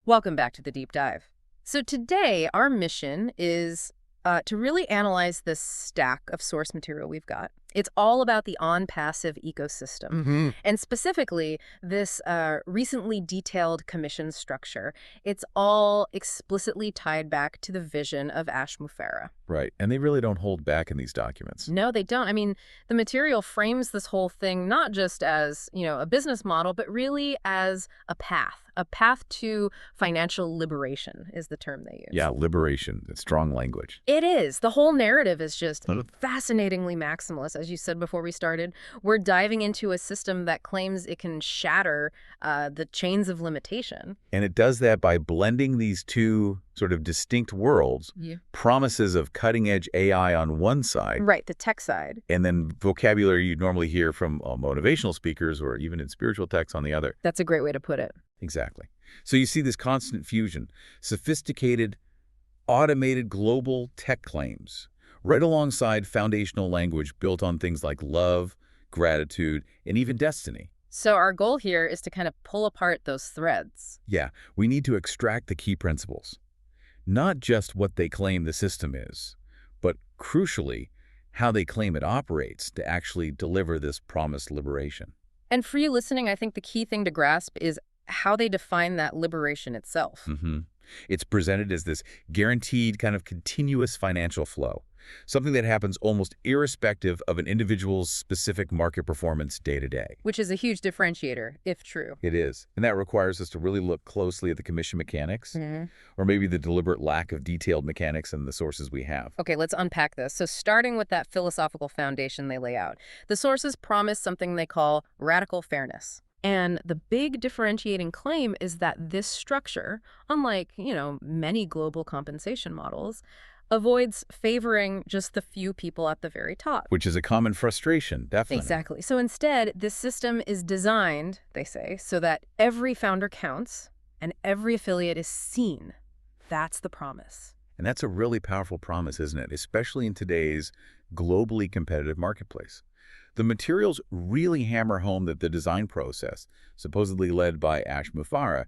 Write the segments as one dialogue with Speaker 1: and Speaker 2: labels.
Speaker 1: Welcome back to the deep dive. So today, our mission is to really analyze this stack of source material we've got. It's all about the on-passive ecosystem,
Speaker 2: Hmm.
Speaker 1: and specifically this recently detailed commission structure. It's all explicitly tied back to the vision of Ashmufara.
Speaker 2: Right. And they really don't hold back in these documents.
Speaker 1: No, they don't. I mean, the material frames this whole thing not just as, a business model, but really as a path. A path to financial liberation is the term they use.
Speaker 2: Yeah, liberation. It's strong language.
Speaker 1: It is. The whole narrative is just
Speaker 2: Mhm.
Speaker 1: fascinatingly maximalist, as you said before we started. We're diving into a system that claims it can shatter the chains of limitation.
Speaker 2: And it does that by blending these two sort of distinct worlds,
Speaker 1: Yeah.
Speaker 2: promises of cutting-edge AI on one side,
Speaker 1: Right, the tech side.
Speaker 2: and then vocabulary you'd normally hear from motivational speakers or even in spiritual texts on the other.
Speaker 1: That's a great way to put it.
Speaker 2: Exactly. So you see this constant fusion, sophisticated, automated global tech claims, right alongside foundational language built on things like love, gratitude, and even destiny.
Speaker 1: So our goal here is to kind of pull apart those threads.
Speaker 2: Yeah, we need to extract the key principles. Not just what they claim the system is, but crucially, how they claim it operates to actually deliver this promised liberation.
Speaker 1: And for you listening, I think the key thing to grasp is how they define that liberation itself.
Speaker 2: It's presented as this guaranteed kind of continuous financial flow, something that happens almost irrespective of an individual's specific market performance day to day.
Speaker 1: Which is a huge differentiator, if true.
Speaker 2: It is. And that requires us to really look closely at the commission mechanics,
Speaker 1: Mhm.
Speaker 2: or maybe the deliberate lack of detailed mechanics in the sources we have.
Speaker 1: Okay, let's unpack this. So starting with that philosophical foundation they lay out, the sources promise something they call radical fairness. And the big differentiating claim is that this structure, unlike, many global compensation models, avoids favoring just the few people at the very top.
Speaker 2: Which is a common frustration, definitely.
Speaker 1: Exactly. So instead, this system is designed, they say, so that every founder counts and every affiliate is seen. That's the promise.
Speaker 2: And that's a really powerful promise, isn't it? Especially in today's globally competitive marketplace. The materials really hammer home that the design process, supposedly led by Ashmufara,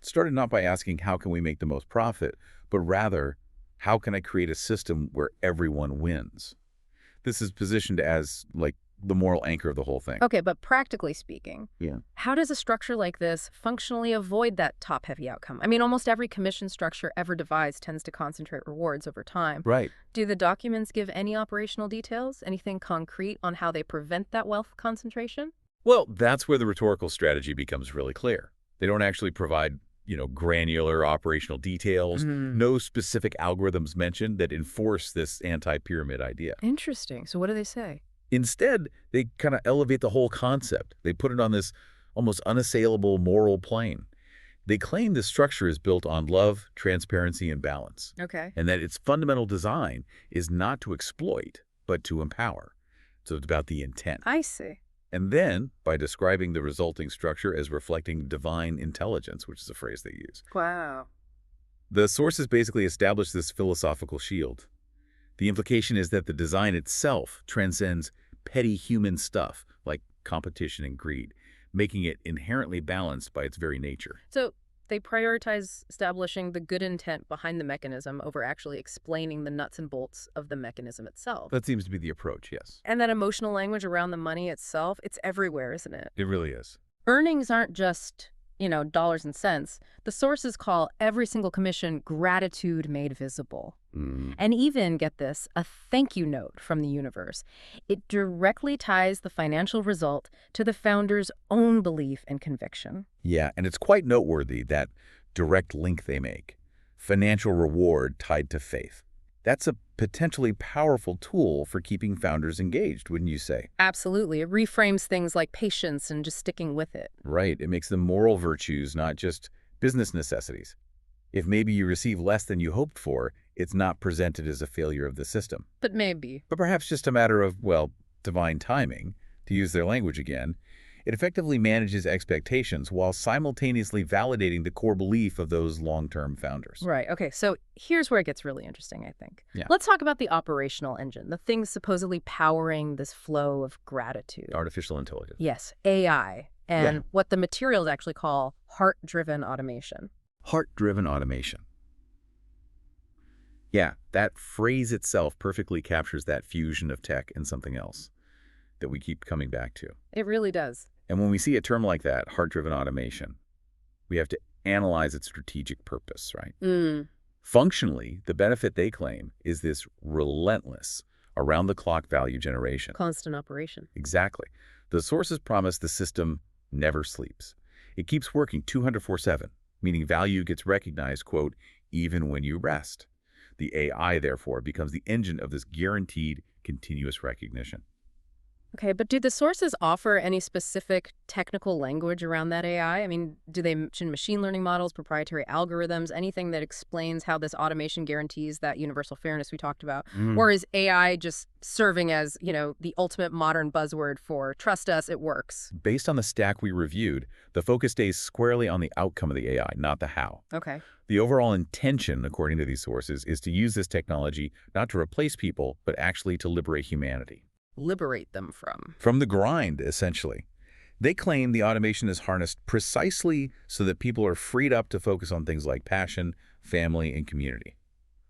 Speaker 2: started not by asking how can we make the most profit, but rather, how can I create a system where everyone wins? This is positioned as, like, the moral anchor of the whole thing.
Speaker 1: Okay, but practically speaking,
Speaker 2: Yeah.
Speaker 1: how does a structure like this functionally avoid that top-heavy outcome? I mean, almost every commission structure ever devised tends to concentrate rewards over time.
Speaker 2: Right.
Speaker 1: Do the documents give any operational details, anything concrete on how they prevent that wealth concentration?
Speaker 2: Well, that's where the rhetorical strategy becomes really clear. They don't actually provide, granular operational details, no specific algorithms mentioned that enforce this anti-pyramid idea.
Speaker 1: Interesting. So what do they say?
Speaker 2: Instead, they kind of elevate the whole concept. They put it on this almost unassailable moral plane. They claim the structure is built on love, transparency, and balance,
Speaker 1: Okay.
Speaker 2: and that its fundamental design is not to exploit, but to empower. So it's about the intent.
Speaker 1: I see.
Speaker 2: And then, by describing the resulting structure as reflecting divine intelligence, which is a phrase they use,
Speaker 1: Wow.
Speaker 2: the sources basically establish this philosophical shield. The implication is that the design itself transcends petty human stuff like competition and greed, making it inherently balanced by its very nature.
Speaker 1: So they prioritize establishing the good intent behind the mechanism over actually explaining the nuts and bolts of the mechanism itself.
Speaker 2: That seems to be the approach, yes.
Speaker 1: And that emotional language around the money itself, it's everywhere, isn't it?
Speaker 2: It really is.
Speaker 1: Earnings aren't just, dollars and cents. The sources call every single commission gratitude made visible. And even, get this, a thank you note from the universe. It directly ties the financial result to the founder's own belief and conviction.
Speaker 2: Yeah, and it's quite noteworthy, that direct link they make. Financial reward tied to faith. That's a potentially powerful tool for keeping founders engaged, wouldn't you say?
Speaker 1: Absolutely. It reframes things like patience and just sticking with it.
Speaker 2: Right. It makes them moral virtues, not just business necessities. If maybe you receive less than you hoped for, it's not presented as a failure of the system,
Speaker 1: But maybe.
Speaker 2: but perhaps just a matter of, well, divine timing, to use their language again. It effectively manages expectations while simultaneously validating the core belief of those long-term founders.
Speaker 1: Right. Okay. So here's where it gets really interesting, I think.
Speaker 2: Yeah.
Speaker 1: Let's talk about the operational engine, the thing supposedly powering this flow of gratitude.
Speaker 2: Artificial intelligence.
Speaker 1: Yes, AI, and
Speaker 2: Yeah.
Speaker 1: what the materials actually call heart-driven automation.
Speaker 2: Heart-driven automation. Yeah, that phrase itself perfectly captures that fusion of tech and something else that we keep coming back to.
Speaker 1: It really does.
Speaker 2: And when we see a term like that, heart-driven automation, we have to analyze its strategic purpose, right?
Speaker 1: Mm,
Speaker 2: Functionally, the benefit they claim is this relentless, around-the-clock value generation.
Speaker 1: constant operation.
Speaker 2: Exactly. The sources promise the system never sleeps. It keeps working 204/7, meaning value gets recognized, quote, even when you rest. The AI, therefore, becomes the engine of this guaranteed continuous recognition.
Speaker 1: Okay, but do the sources offer any specific technical language around that AI? I mean, do they mention machine learning models, proprietary algorithms, anything that explains how this automation guarantees that universal fairness we talked about? Or is AI just serving as, the ultimate modern buzzword for trust us, it works?
Speaker 2: Based on the stack we reviewed, the focus stays squarely on the outcome of the AI, not the how.
Speaker 1: Okay.
Speaker 2: The overall intention, according to these sources, is to use this technology not to replace people, but actually to liberate humanity.
Speaker 1: Liberate them from.
Speaker 2: From the grind, essentially. They claim the automation is harnessed precisely so that people are freed up to focus on things like passion, family, and community.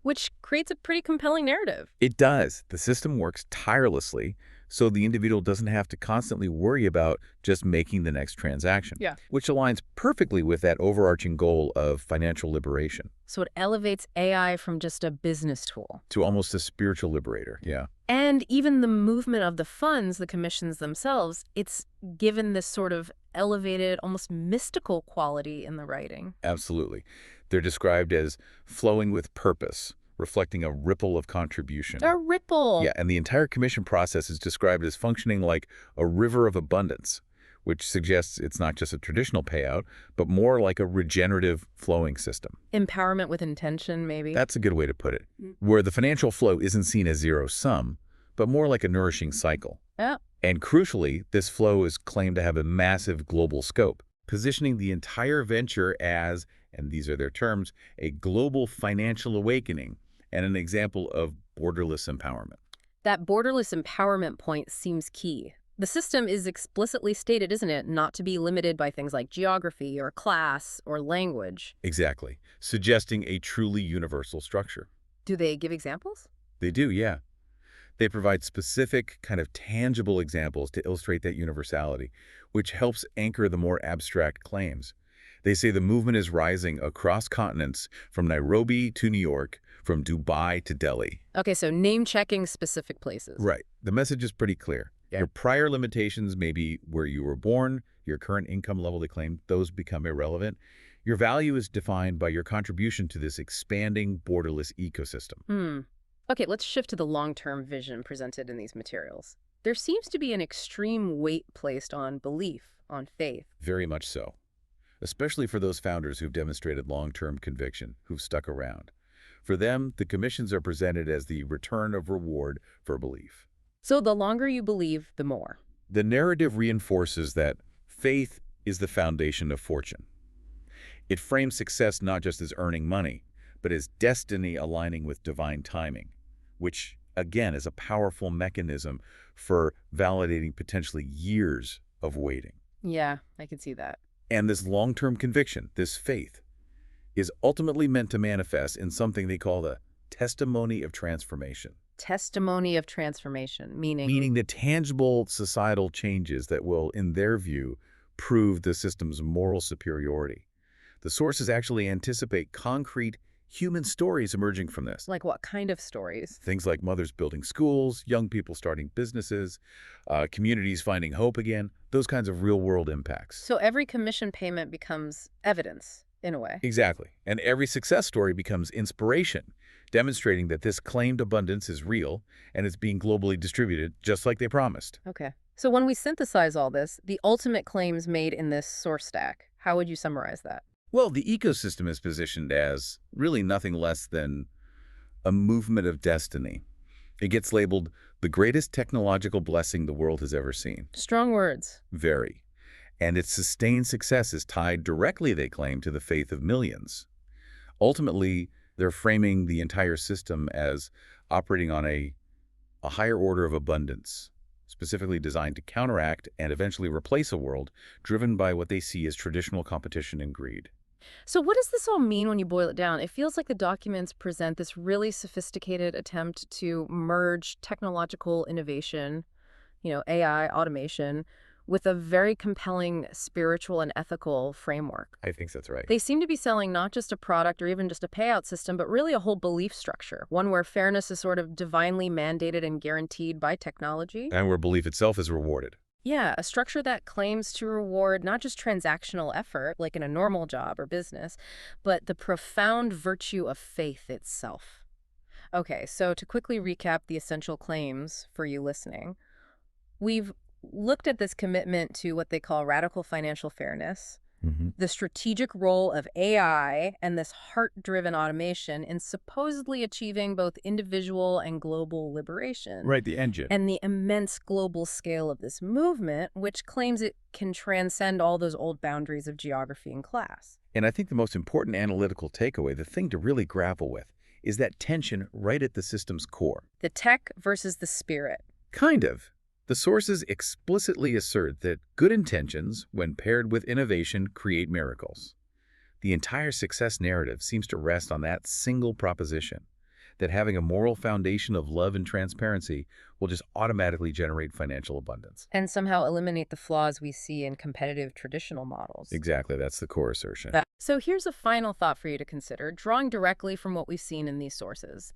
Speaker 1: Which creates a pretty compelling narrative.
Speaker 2: It does. The system works tirelessly, so the individual doesn't have to constantly worry about just making the next transaction.
Speaker 1: Yeah.
Speaker 2: Which aligns perfectly with that overarching goal of financial liberation.
Speaker 1: So it elevates AI from just a business tool.
Speaker 2: To almost a spiritual liberator, yeah.
Speaker 1: And even the movement of the funds, the commissions themselves, it's given this sort of elevated, almost mystical quality in the writing.
Speaker 2: Absolutely. They're described as flowing with purpose, reflecting a ripple of contribution.
Speaker 1: A ripple.
Speaker 2: Yeah, and the entire commission process is described as functioning like a river of abundance, which suggests it's not just a traditional payout, but more like a regenerative flowing system.
Speaker 1: Empowerment with intention, maybe.
Speaker 2: That's a good way to put it, where the financial flow isn't seen as zero-sum, but more like a nourishing cycle.
Speaker 1: Yeah.
Speaker 2: And crucially, this flow is claimed to have a massive global scope, positioning the entire venture as, and these are their terms, a global financial awakening and an example of borderless empowerment.
Speaker 1: That borderless empowerment point seems key. The system is explicitly stated, isn't it, not to be limited by things like geography or class or language.
Speaker 2: Exactly, suggesting a truly universal structure.
Speaker 1: Do they give examples?
Speaker 2: They do, yeah. They provide specific, kind of tangible examples to illustrate that universality, which helps anchor the more abstract claims. They say the movement is rising across continents, from Nairobi to New York, from Dubai to Delhi.
Speaker 1: Okay, so name-checking specific places.
Speaker 2: Right. The message is pretty clear.
Speaker 1: Yeah.
Speaker 2: Your prior limitations may be where you were born, your current income level they claim, those become irrelevant. Your value is defined by your contribution to this expanding, borderless ecosystem.
Speaker 1: Okay, let's shift to the long-term vision presented in these materials. There seems to be an extreme weight placed on belief, on faith.
Speaker 2: Very much so. Especially for those founders who've demonstrated long-term conviction, who've stuck around. For them, the commissions are presented as the return of reward for belief.
Speaker 1: So the longer you believe, the more.
Speaker 2: The narrative reinforces that faith is the foundation of fortune. It frames success not just as earning money, but as destiny aligning with divine timing, which, again, is a powerful mechanism for validating potentially years of waiting.
Speaker 1: Yeah, I can see that.
Speaker 2: And this long-term conviction, this faith, is ultimately meant to manifest in something they call the testimony of transformation.
Speaker 1: Testimony of transformation, meaning?
Speaker 2: Meaning the tangible societal changes that will, in their view, prove the system's moral superiority. The sources actually anticipate concrete human stories emerging from this.
Speaker 1: Like what kind of stories?
Speaker 2: Things like mothers building schools, young people starting businesses, communities finding hope again, those kinds of real-world impacts.
Speaker 1: So every commission payment becomes evidence, in a way.
Speaker 2: Exactly. And every success story becomes inspiration, demonstrating that this claimed abundance is real and is being globally distributed just like they promised.
Speaker 1: Okay. So when we synthesize all this, the ultimate claims made in this source stack, how would you summarize that?
Speaker 2: Well, the ecosystem is positioned as really nothing less than a movement of destiny. It gets labeled the greatest technological blessing the world has ever seen.
Speaker 1: Strong words.
Speaker 2: Very. And its sustained success is tied directly, they claim, to the faith of millions. Ultimately, they're framing the entire system as operating on a higher order of abundance, specifically designed to counteract and eventually replace a world driven by what they see as traditional competition and greed.
Speaker 1: So what does this all mean when you boil it down? It feels like the documents present this really sophisticated attempt to merge technological innovation, AI, automation, with a very compelling spiritual and ethical framework.
Speaker 2: I think that's right.
Speaker 1: They seem to be selling not just a product or even just a payout system, but really a whole belief structure, one where fairness is sort of divinely mandated and guaranteed by technology.
Speaker 2: And where belief itself is rewarded.
Speaker 1: Yeah, a structure that claims to reward not just transactional effort, like in a normal job or business, but the profound virtue of faith itself. Okay, so to quickly recap the essential claims for you listening, we've looked at this commitment to what they call radical financial fairness,
Speaker 2: Hmm.
Speaker 1: the strategic role of AI and this heart-driven automation in supposedly achieving both individual and global liberation,
Speaker 2: Right, the engine.
Speaker 1: and the immense global scale of this movement, which claims it can transcend all those old boundaries of geography and class.
Speaker 2: And I think the most important analytical takeaway, the thing to really grapple with, is that tension right at the system's core.
Speaker 1: The tech versus the spirit.
Speaker 2: Kind of. The sources explicitly assert that good intentions, when paired with innovation, create miracles. The entire success narrative seems to rest on that single proposition, that having a moral foundation of love and transparency will just automatically generate financial abundance.
Speaker 1: And somehow eliminate the flaws we see in competitive traditional models.
Speaker 2: Exactly, that's the core assertion.
Speaker 1: So here's a final thought for you to consider, drawing directly from what we've seen in these sources.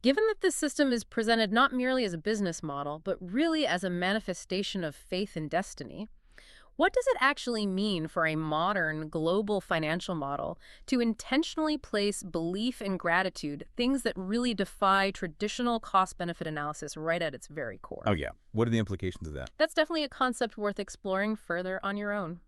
Speaker 1: Given that this system is presented not merely as a business model, but really as a manifestation of faith and destiny, what does it actually mean for a modern global financial model to intentionally place belief and gratitude, things that really defy traditional cost-benefit analysis, right at its very core?
Speaker 2: Oh yeah, what are the implications of that?
Speaker 1: That's definitely a concept worth exploring further on your own.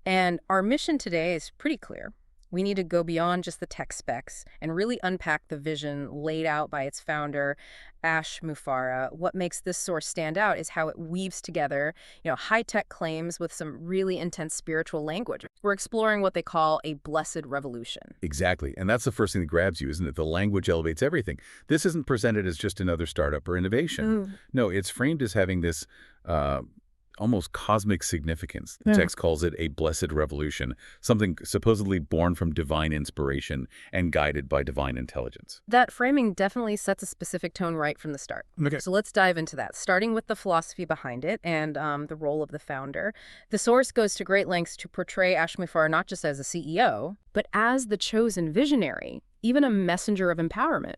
Speaker 1: And our mission today is pretty clear. We need to go beyond just the tech specs and really unpack the vision laid out by its founder, Ash Mufarah. What makes this source stand out is how it weaves together, high-tech claims with some really intense spiritual language. We're exploring what they call a blessed revolution.
Speaker 2: Exactly. And that's the first thing that grabs you, isn't it? The language elevates everything. This isn't presented as just another startup or innovation.
Speaker 1: Mm.
Speaker 2: No, it's framed as having this almost cosmic significance. The
Speaker 1: Yeah.
Speaker 2: text calls it a blessed revolution, something supposedly born from divine inspiration and guided by divine intelligence.
Speaker 1: That framing definitely sets a specific tone right from the start.
Speaker 2: Okay.
Speaker 1: So let's dive into that, starting with the philosophy behind it and the role of the founder. The source goes to great lengths to portray Ash Mufarah not just as a CEO, but as the chosen visionary, even a messenger of empowerment.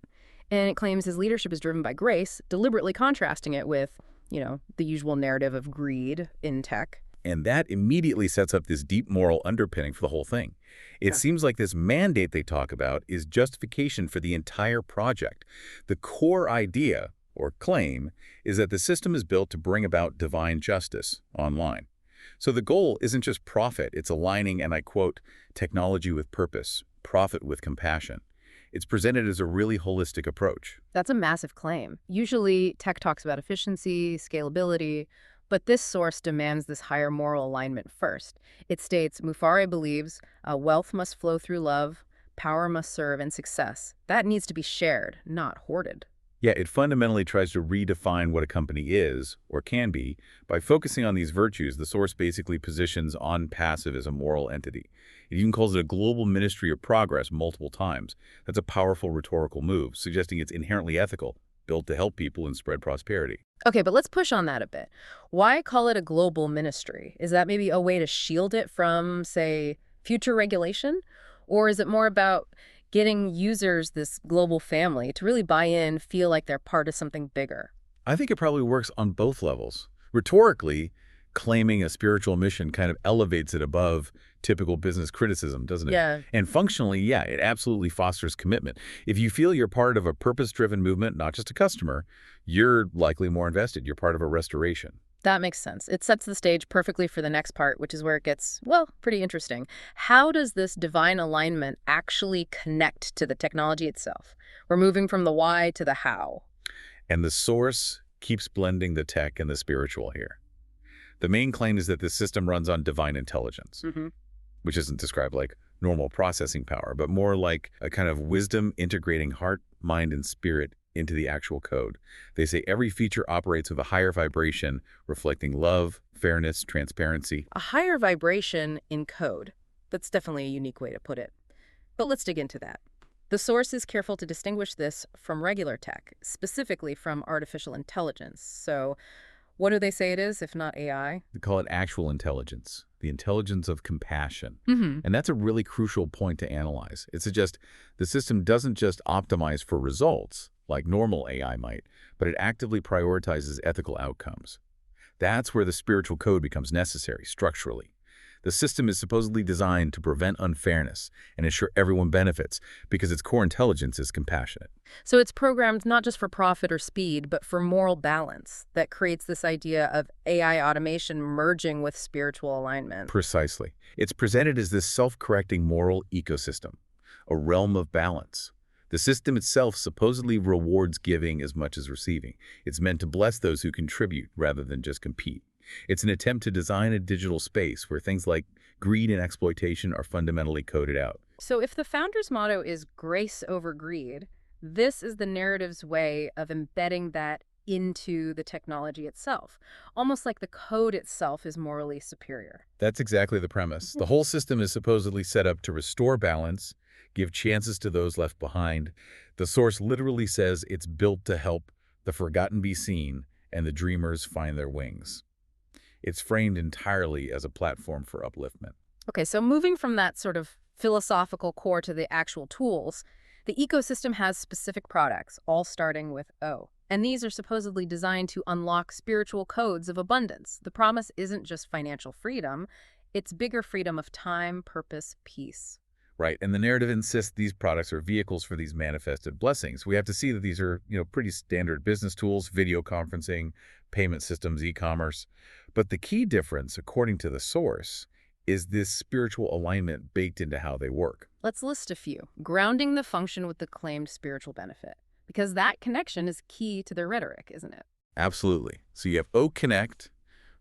Speaker 1: And it claims his leadership is driven by grace, deliberately contrasting it with, the usual narrative of greed in tech.
Speaker 2: And that immediately sets up this deep moral underpinning for the whole thing. It
Speaker 1: Yeah.
Speaker 2: seems like this mandate they talk about is justification for the entire project. The core idea, or claim, is that the system is built to bring about divine justice online. So the goal isn't just profit, it's aligning, and I quote, technology with purpose, profit with compassion. It's presented as a really holistic approach.
Speaker 1: That's a massive claim. Usually, tech talks about efficiency, scalability, but this source demands this higher moral alignment first. It states Mufareh believes wealth must flow through love, power must serve, and success. That needs to be shared, not hoarded.
Speaker 2: Yeah, it fundamentally tries to redefine what a company is, or can be. By focusing on these virtues, the source basically positions OnPassive as a moral entity. It even calls it a global ministry of progress multiple times. That's a powerful rhetorical move, suggesting it's inherently ethical, built to help people and spread prosperity.
Speaker 1: Okay, but let's push on that a bit. Why call it a global ministry? Is that maybe a way to shield it from, say, future regulation? Or is it more about getting users, this global family, to really buy in, feel like they're part of something bigger?
Speaker 2: I think it probably works on both levels. Rhetorically, claiming a spiritual mission kind of elevates it above typical business criticism, doesn't it?
Speaker 1: Yeah.
Speaker 2: And functionally, yeah, it absolutely fosters commitment. If you feel you're part of a purpose-driven movement, not just a customer, you're likely more invested. You're part of a restoration.
Speaker 1: That makes sense. It sets the stage perfectly for the next part, which is where it gets, well, pretty interesting. How does this divine alignment actually connect to the technology itself? We're moving from the why to the how.
Speaker 2: And the source keeps blending the tech and the spiritual here. The main claim is that this system runs on divine intelligence, which isn't described like normal processing power, but more like a kind of wisdom integrating heart, mind, and spirit into the actual code. They say every feature operates with a higher vibration, reflecting love, fairness, transparency.
Speaker 1: A higher vibration in code. That's definitely a unique way to put it. But let's dig into that. The source is careful to distinguish this from regular tech, specifically from artificial intelligence. So what do they say it is, if not AI?
Speaker 2: They call it actual intelligence, the intelligence of compassion.
Speaker 1: Mm-hmm.
Speaker 2: And that's a really crucial point to analyze. It suggests the system doesn't just optimize for results, like normal AI might, but it actively prioritizes ethical outcomes. That's where the spiritual code becomes necessary, structurally. The system is supposedly designed to prevent unfairness and ensure everyone benefits because its core intelligence is compassionate.
Speaker 1: So it's programmed not just for profit or speed, but for moral balance that creates this idea of AI automation merging with spiritual alignment.
Speaker 2: Precisely. It's presented as this self-correcting moral ecosystem, a realm of balance. The system itself supposedly rewards giving as much as receiving. It's meant to bless those who contribute rather than just compete. It's an attempt to design a digital space where things like greed and exploitation are fundamentally coded out.
Speaker 1: So if the founder's motto is grace over greed, this is the narrative's way of embedding that into the technology itself, almost like the code itself is morally superior.
Speaker 2: That's exactly the premise. The whole system is supposedly set up to restore balance, give chances to those left behind. The source literally says it's built to help the forgotten be seen and the dreamers find their wings. It's framed entirely as a platform for upliftment.
Speaker 1: Okay, so moving from that sort of philosophical core to the actual tools, the ecosystem has specific products, all starting with O. And these are supposedly designed to unlock spiritual codes of abundance. The promise isn't just financial freedom, it's bigger freedom of time, purpose, peace.
Speaker 2: Right, and the narrative insists these products are vehicles for these manifested blessings. We have to see that these are, pretty standard business tools, video conferencing, payment systems, e-commerce. But the key difference, according to the source, is this spiritual alignment baked into how they work.
Speaker 1: Let's list a few. Grounding the function with the claimed spiritual benefit, because that connection is key to their rhetoric, isn't it?
Speaker 2: Absolutely. So you have O Connect.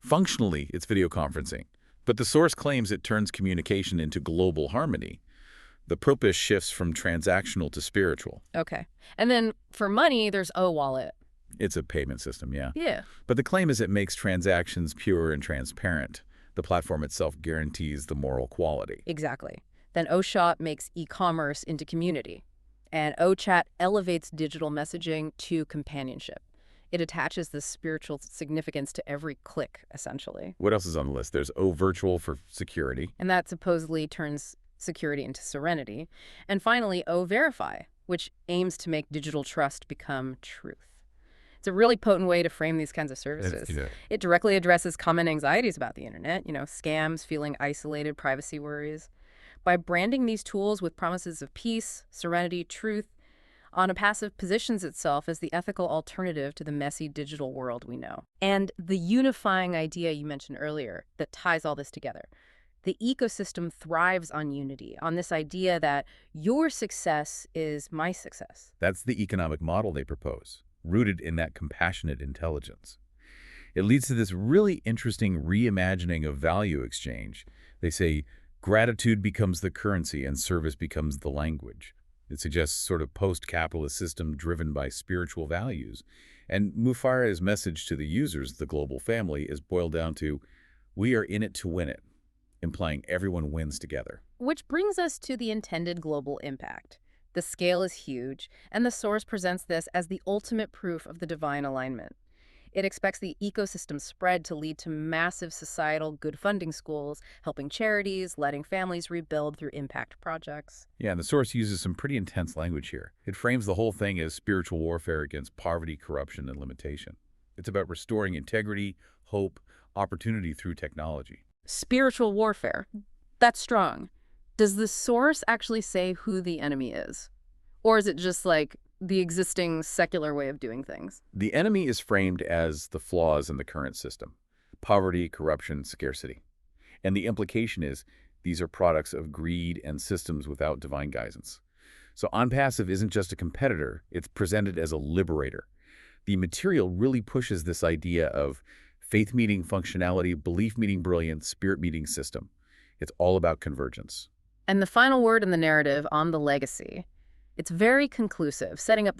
Speaker 2: Functionally, it's video conferencing. But the source claims it turns communication into global harmony. The purpose shifts from transactional to spiritual.
Speaker 1: Okay. And then for money, there's O-Wallet.
Speaker 2: It's a payment system, yeah.
Speaker 1: Yeah.
Speaker 2: But the claim is it makes transactions pure and transparent. The platform itself guarantees the moral quality.
Speaker 1: Exactly. Then O-Shop makes e-commerce into community. And O-Chat elevates digital messaging to companionship. It attaches the spiritual significance to every click, essentially.
Speaker 2: What else is on the list? There's O Virtual for security.
Speaker 1: And that supposedly turns security into serenity. And finally, O-Verify, which aims to make digital trust become truth. It's a really potent way to frame these kinds of services.
Speaker 2: Yeah.
Speaker 1: It directly addresses common anxieties about the internet, scams, feeling isolated, privacy worries. By branding these tools with promises of peace, serenity, truth, OnAPassive positions itself as the ethical alternative to the messy digital world we know. And the unifying idea you mentioned earlier that ties all this together. The ecosystem thrives on unity, on this idea that your success is my success.
Speaker 2: That's the economic model they propose, rooted in that compassionate intelligence. It leads to this really interesting reimagining of value exchange. They say gratitude becomes the currency and service becomes the language. It suggests sort of post-capitalist system driven by spiritual values. And Mufara's message to the users, the global family, is boiled down to, we are in it to win it, implying everyone wins together.
Speaker 1: Which brings us to the intended global impact. The scale is huge, and the source presents this as the ultimate proof of the divine alignment. It expects the ecosystem spread to lead to massive societal good funding schools, helping charities, letting families rebuild through impact projects.
Speaker 2: Yeah, and the source uses some pretty intense language here. It frames the whole thing as spiritual warfare against poverty, corruption, and limitation. It's about restoring integrity, hope, opportunity through technology.
Speaker 1: Spiritual warfare. That's strong. Does the source actually say who the enemy is? Or is it just like the existing secular way of doing things?
Speaker 2: The enemy is framed as the flaws in the current system: poverty, corruption, scarcity. And the implication is these are products of greed and systems without divine guidance. So OnPassive isn't just a competitor, it's presented as a liberator. The material really pushes this idea of faith meeting functionality, belief meeting brilliance, spirit meeting system. It's all about convergence.
Speaker 1: And the final word in the narrative on the legacy. It's very conclusive, setting up